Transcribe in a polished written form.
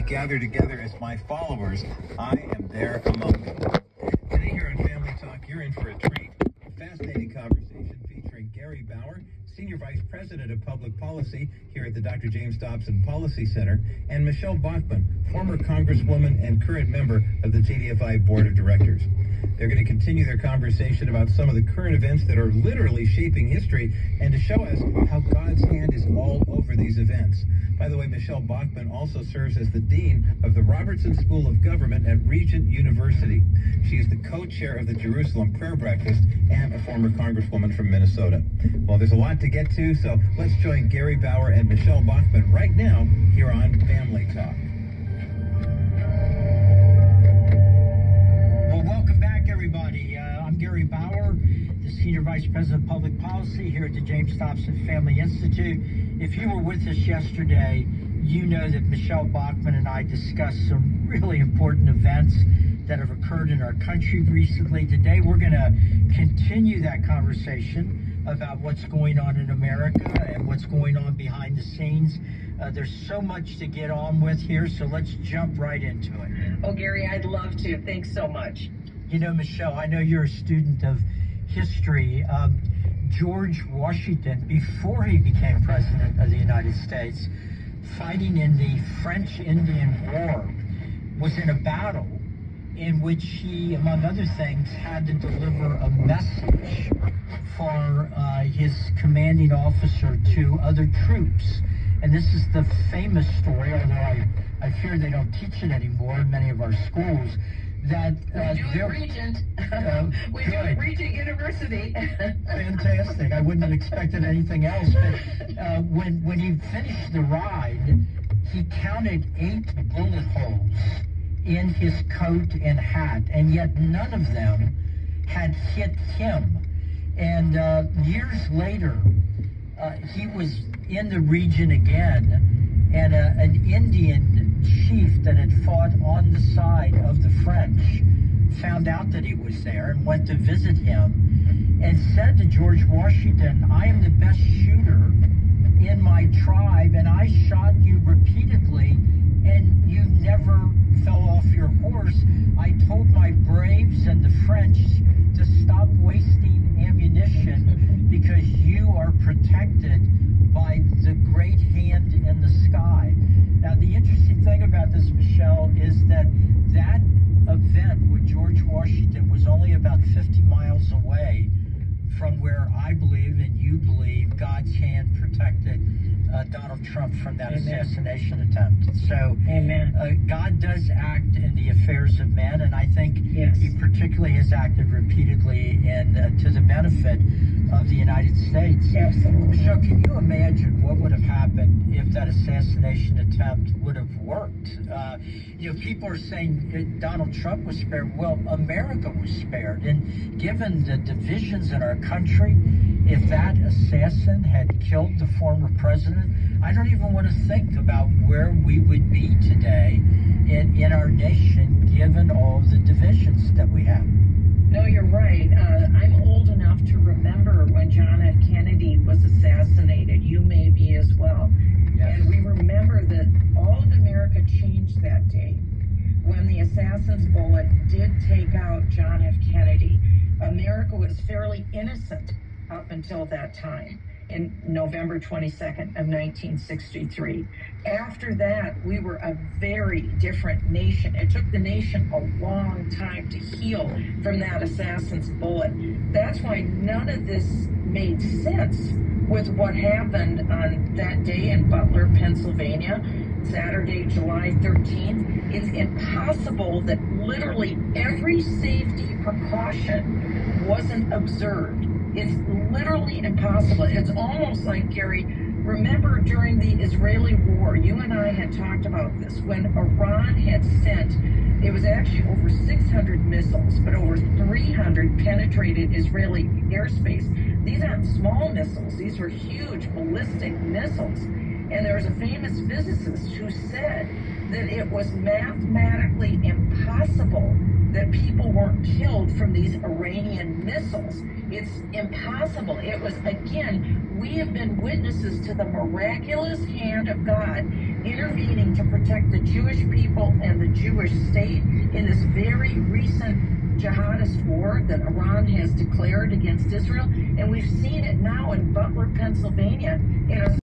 gather together as my followers, I am there among them. Today here on Family Talk, you're in for a treat. A fascinating conversation featuring Gary Bauer, Senior Vice President of Public Policy here at the Dr. James Dobson Policy Center, and Michelle Bachmann, former Congresswoman and current member of the JDFI Board of Directors. They're going to continue their conversation about some of the current events that are literally shaping history and to show us how God's hand is all over these events. By the way, Michelle Bachmann also serves as the Dean of the Robertson School of Government at Regent University. She is the co-chair of the Jerusalem Prayer Breakfast and a former Congresswoman from Minnesota. Well, there's a lot to get to, so let's join Gary Bauer and Michelle Bachmann right now here on Family Talk. Well, welcome back, everybody. I'm Gary Bauer, the Senior Vice President of Public Policy here at the James Dobson Family Institute. If you were with us yesterday, you know that Michelle Bachmann and I discussed some really important events that have occurred in our country recently. Today, we're going to continue that conversation about what's going on in America and what's going on behind the scenes. There's so much to get on with here, so let's jump right into it. Oh, Gary, I'd love to. Thanks so much. You know, Michelle, I know you're a student of history. George Washington, before he became President of the United States, fighting in the French-Indian War, was in a battle in which he, among other things, had to deliver a message for his commanding officer to other troops. And this is the famous story, although I fear they don't teach it anymore in many of our schools, that we do at Regent. We do at Regent University. Fantastic. I wouldn't have expected anything else. But when he finished the ride, he counted 8 bullet holes in his coat and hat, and yet none of them had hit him. And years later, he was in the region again, and an Indian chief that had fought on the side of the French found out that he was there and went to visit him and said to George Washington, "I am the best shooter in my tribe, and I shot you repeatedly, and you never fell off your horse. I told my braves and the French to stop wasting ammunition because you are protected by the great hand in the sky." Now, the interesting thing about this, Michelle, is that that event with George Washington was only about 50 miles away from where I believe and you believe God's hand protected Donald Trump from that assassination attempt. So God does act in the affairs of men, and I think he particularly has acted repeatedly and to the benefit of the United States. Absolutely. So can you imagine what would have happened if that assassination attempt would have worked? You know, people are saying Donald Trump was spared. Well, America was spared. And given the divisions in our country, if that assassin had killed the former president, I don't even want to think about where we would be today in our nation, given all the divisions that we have. No, you're right. I'm old enough to remember when John F. Kennedy was assassinated. You may be as well. Yes. And we remember that all of America changed that day when the assassin's bullet did take out John F. Kennedy. America was fairly innocent up until that time, in November 22nd of 1963. After that, we were a very different nation. It took the nation a long time to heal from that assassin's bullet. That's why none of this made sense with what happened on that day in Butler, Pennsylvania, Saturday, July 13th. It's impossible that literally every safety precaution wasn't observed. It's literally impossible. It's almost like, Gary, remember during the Israeli war, you and I had talked about this, when Iran had sent, it was actually over 600 missiles, but over 300 penetrated Israeli airspace. These aren't small missiles. These were huge ballistic missiles. And there was a famous physicist who said that it was mathematically impossible that people weren't killed from these Iranian missiles. It's impossible. It was, again, we have been witnesses to the miraculous hand of God intervening to protect the Jewish people and the Jewish state in this very recent jihadist war that Iran has declared against Israel. And we've seen it now in Butler, Pennsylvania, in a